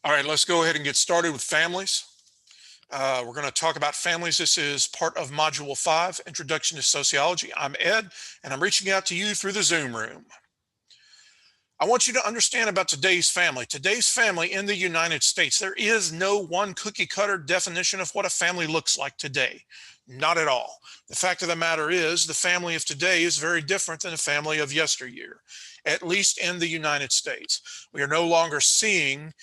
All right, let's go ahead and get started with families. We're going to talk about families. This is part of Module 5, Introduction to Sociology. I'm Ed, and I'm reaching out to you through the Zoom room. I want you to understand about today's family. Today's family in the United States, there is no one cookie cutter definition of what a family looks like today. Not at all. The fact of the matter is, the family of today is very different than the family of yesteryear, at least in the United States. We are no longer seeing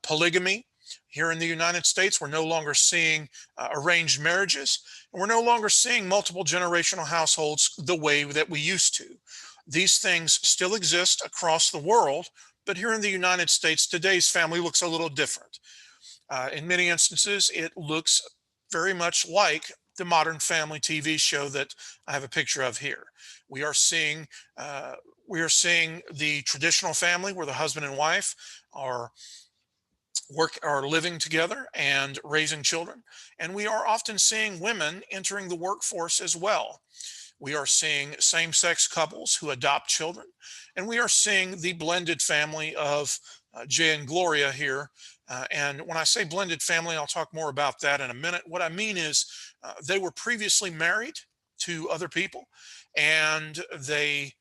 polygamy. Here in the United States, we're no longer seeing arranged marriages, and we're no longer seeing multiple generational households the way that we used to. These things still exist across the world, but here in the United States, today's family looks a little different. In many instances, it looks very much like the Modern Family TV show that I have a picture of here. We are seeing uh, we are seeing the traditional family where the husband and wife are are living together and raising children, and we are often seeing women entering the workforce as well. We are seeing same sex couples who adopt children, and we are seeing the blended family of Jay and Gloria here. And when I say blended family, I'll talk more about that in a minute. What I mean is they were previously married to other people, and they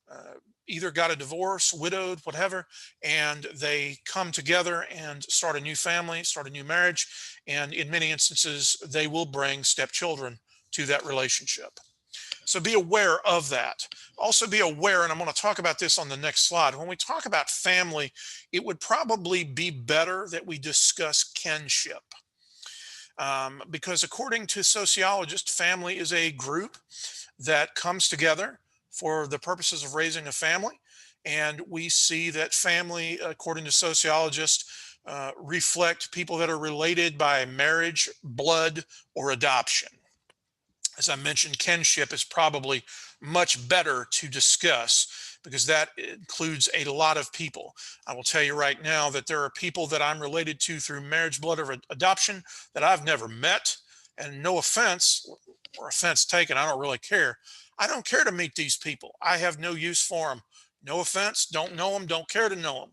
uh, either got a divorce, widowed, whatever, and they come together and start a new family, start a new marriage. And in many instances, they will bring stepchildren to that relationship. So be aware of that. Also be aware, and I'm going to talk about this on the next slide. When we talk about family, it would probably be better that we discuss kinship. Because according to sociologists, family is a group that comes together for the purposes of raising a family. And we see that family, according to sociologists, reflect people that are related by marriage, blood, or adoption. As I mentioned, kinship is probably much better to discuss because that includes a lot of people. I will tell you right now that there are people that I'm related to through marriage, blood, or adoption that I've never met. And no offense or offense taken, I don't really care. I don't care to meet these people. I have no use for them. No offense, don't know them, don't care to know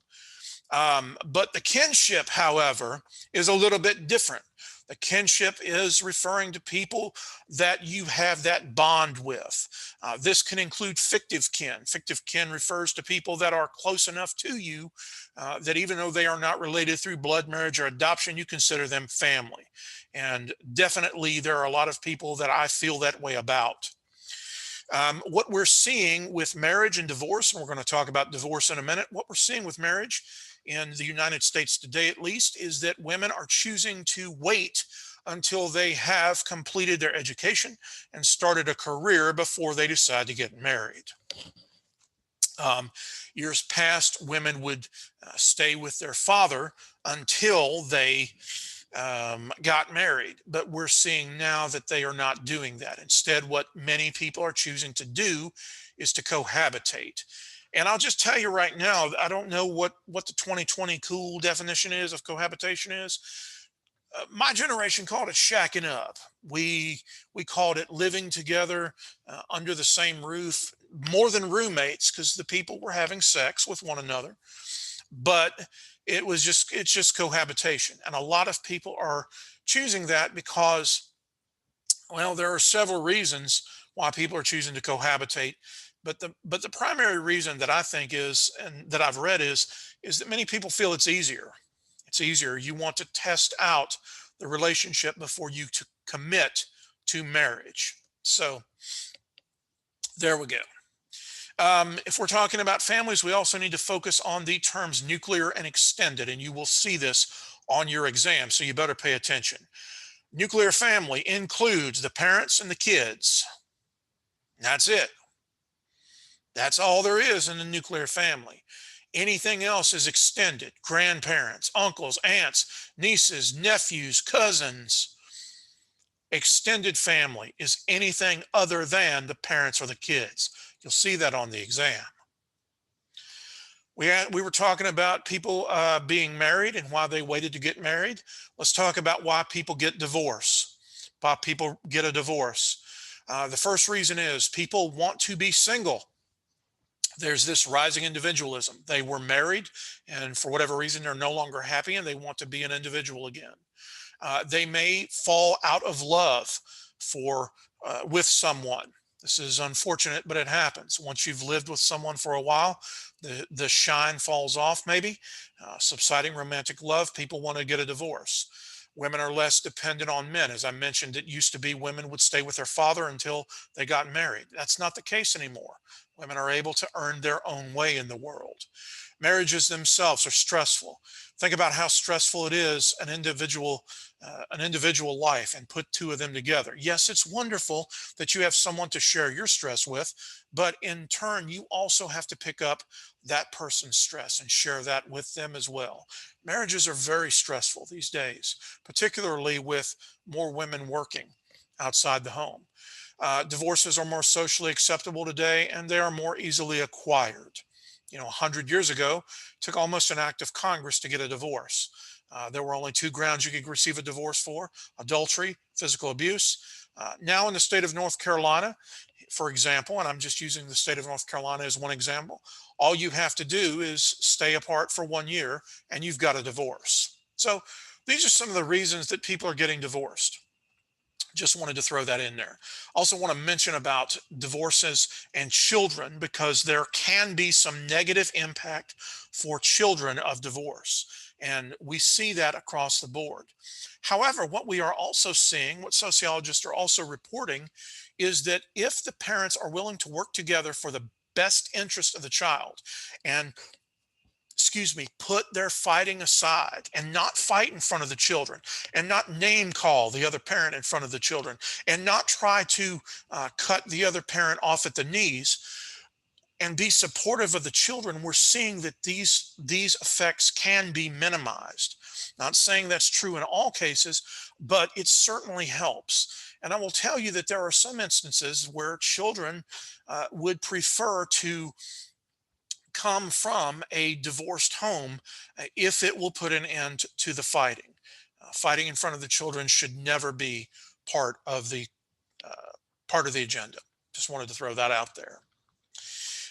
them. But the kinship, however, is a little bit different. The kinship is referring to people that you have that bond with. This can include fictive kin. Fictive kin refers to people that are close enough to you that even though they are not related through blood, marriage, or adoption, you consider them family. And definitely, there are a lot of people that I feel that way about. What we're seeing with marriage and divorce, and we're going to talk about divorce in a minute, what we're seeing with marriage in the United States today, at least, is that women are choosing to wait until they have completed their education and started a career before they decide to get married. Um, Years past, women would stay with their father until they got married, but we're seeing now that they are not doing that. Instead, what many people are choosing to do is to cohabitate. And I'll just tell you right now, I don't know what the 2020 cool definition is of cohabitation is. My generation called it shacking up. We called it living together under the same roof, more than roommates, because the people were having sex with one another. But it's just cohabitation, and a lot of people are choosing that because, well, there are several reasons why people are choosing to cohabitate, but the primary reason that I think is, and that I've read is that many people feel it's easier. It's easier. You want to test out the relationship before you to commit to marriage. So there we go. If we're talking about families, we also need to focus on the terms nuclear and extended, and you will see this on your exam, so you better pay attention. Nuclear family includes the parents and the kids. That's it. That's all there is in the nuclear family. Anything else is extended: grandparents, uncles, aunts, nieces, nephews, cousins. Extended family is anything other than the parents or the kids. You'll see that on the exam. We were talking about people being married and why they waited to get married. Let's talk about why people get divorce. Why people get a divorce. The first reason is people want to be single. There's this rising individualism. They were married, and for whatever reason, they're no longer happy and they want to be an individual again. They may fall out of love for with someone. This is unfortunate, but it happens. Once you've lived with someone for a while, the shine falls off. Maybe subsiding romantic love. People want to get a divorce. Women are less dependent on men. As I mentioned, it used to be women would stay with their father until they got married. That's not the case anymore. Women are able to earn their own way in the world. Marriages themselves are stressful. Think about how stressful it is an individual life, and put two of them together. Yes, it's wonderful that you have someone to share your stress with, but in turn, you also have to pick up that person's stress and share that with them as well. Marriages are very stressful these days, particularly with more women working outside the home. Divorces are more socially acceptable today, and they are more easily acquired. 100 years ago, it took almost an act of Congress to get a divorce. There were only two grounds you could receive a divorce for: adultery, physical abuse. Now, in the state of North Carolina, for example, and I'm just using the state of North Carolina as one example, all you have to do is stay apart for 1 year and you've got a divorce. So, these are some of the reasons that people are getting divorced. Just wanted to throw that in there. Also want to mention about divorces and children, because there can be some negative impact for children of divorce. And we see that across the board. However, what we are also seeing, what sociologists are also reporting, is that if the parents are willing to work together for the best interest of the child, and put their fighting aside and not fight in front of the children, and not name call the other parent in front of the children, and not try to cut the other parent off at the knees, and be supportive of the children, we're seeing that these effects can be minimized. Not saying that's true in all cases, but it certainly helps. And I will tell you that there are some instances where children would prefer to come from a divorced home if it will put an end to the fighting. Fighting in front of the children should never be part of the uh, part of the agenda. Just wanted to throw that out there.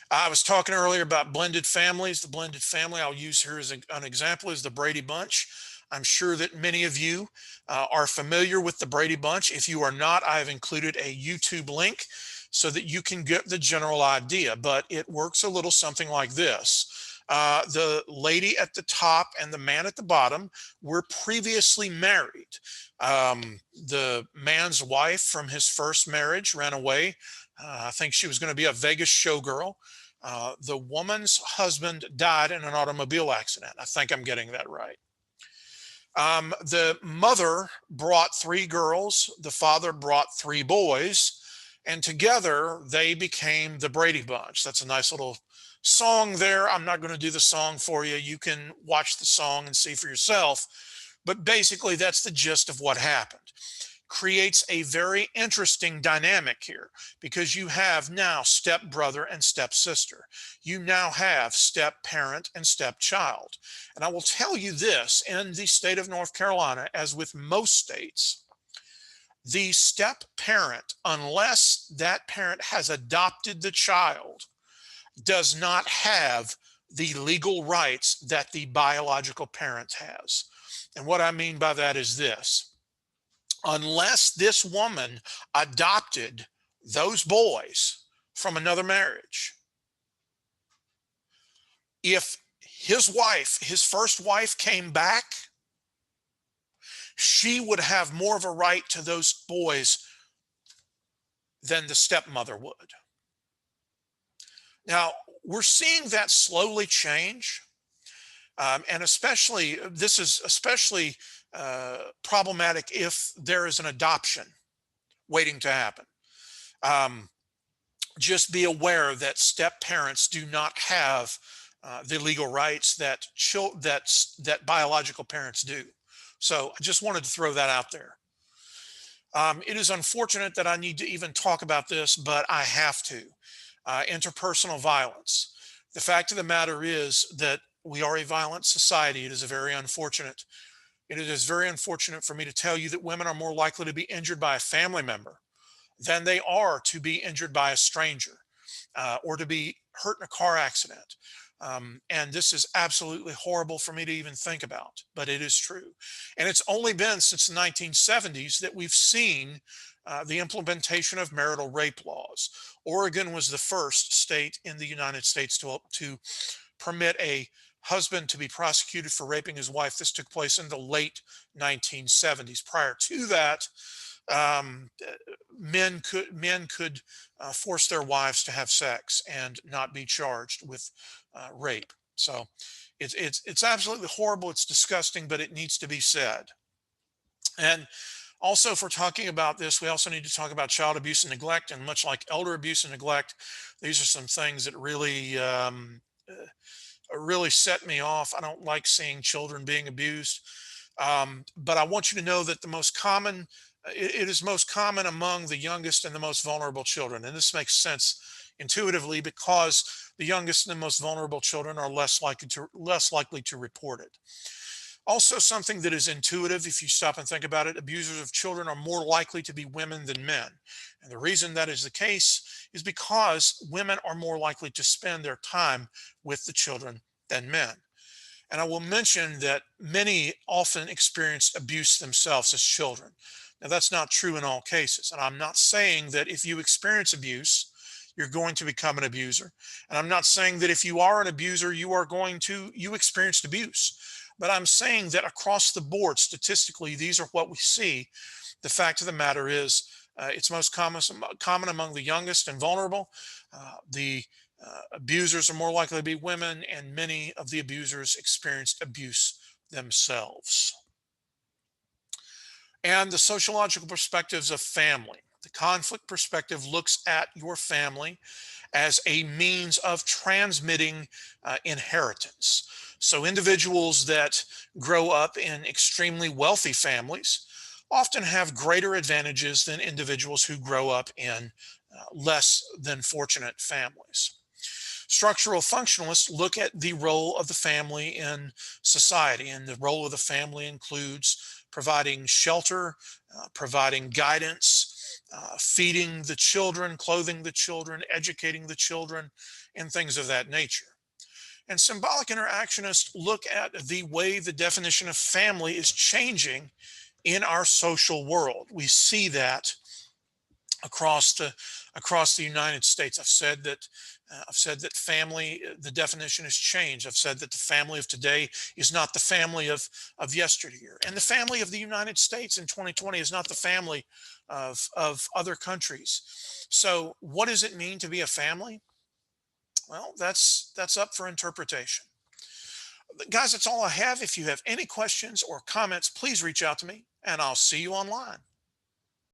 I was talking earlier about blended families. The blended family I'll use here as an example is the Brady Bunch. I'm sure that many of you are familiar with the Brady Bunch. If you are not, I have included a YouTube link so that you can get the general idea, but it works a little something like this. The lady at the top and the man at the bottom were previously married. The man's wife from his first marriage ran away. I think she was going to be a Vegas showgirl. The woman's husband died in an automobile accident. I think I'm getting that right. The mother brought three girls, the father brought three boys, and together they became the Brady Bunch. That's a nice little song there. I'm not going to do the song for you. You can watch the song and see for yourself. But basically, that's the gist of what happened. Creates a very interesting dynamic here, because you have now step brother and step sister. You now have step parent and step child. And I will tell you this: in the state of North Carolina, as with most states, the step parent, unless that parent has adopted the child, does not have the legal rights that the biological parent has. And what I mean by that is this: unless this woman adopted those boys from another marriage, if his first wife came back, she would have more of a right to those boys than the stepmother would. Now, we're seeing that slowly change. And this is especially problematic if there is an adoption waiting to happen. Um, just be aware that step parents do not have the legal rights that biological parents do. So I just wanted to throw that out there. It is unfortunate that I need to even talk about this, but I have to. Interpersonal violence. The fact of the matter is that we are a violent society. It is very unfortunate. It is very unfortunate for me to tell you that women are more likely to be injured by a family member than they are to be injured by a stranger. or to be hurt in a car accident. And this is absolutely horrible for me to even think about, but it is true. And it's only been since the 1970s that we've seen the implementation of marital rape laws. Oregon was the first state in the United States to permit a husband to be prosecuted for raping his wife. This took place in the late 1970s. Prior to that, um, uh, men could force their wives to have sex and not be charged with rape. So it's absolutely horrible. It's disgusting, but it needs to be said. And also, if we're talking about this, we also need to talk about child abuse and neglect. And much like elder abuse and neglect, these are some things that really set me off. I don't like seeing children being abused. But I want you to know that it is most common among the youngest and the most vulnerable children. And this makes sense intuitively because the youngest and the most vulnerable children are less likely to report it. Also, something that is intuitive, if you stop and think about it, abusers of children are more likely to be women than men. And the reason that is the case is because women are more likely to spend their time with the children than men. And I will mention that many often experienced abuse themselves as children. Now, that's not true in all cases. And I'm not saying that if you experience abuse, you're going to become an abuser. And I'm not saying that if you are an abuser, you experienced abuse. But I'm saying that across the board, statistically, these are what we see. The fact of the matter is, it's most common among the youngest and vulnerable. The abusers are more likely to be women, and many of the abusers experienced abuse themselves. And the sociological perspectives of family. The conflict perspective looks at your family as a means of transmitting inheritance. So, individuals that grow up in extremely wealthy families often have greater advantages than individuals who grow up in less than fortunate families. Structural functionalists look at the role of the family in society, and the role of the family includes providing shelter, providing guidance, feeding the children, clothing the children, educating the children, and things of that nature. And symbolic interactionists look at the way the definition of family is changing in our social world. We see that across the United States. I've said that family, the definition has changed. I've said that the family of today is not the family of yesteryear, and the family of the United States in 2020 is not the family of other countries. So, what does it mean to be a family? Well, that's up for interpretation. Guys, that's all I have. If you have any questions or comments, please reach out to me, and I'll see you online.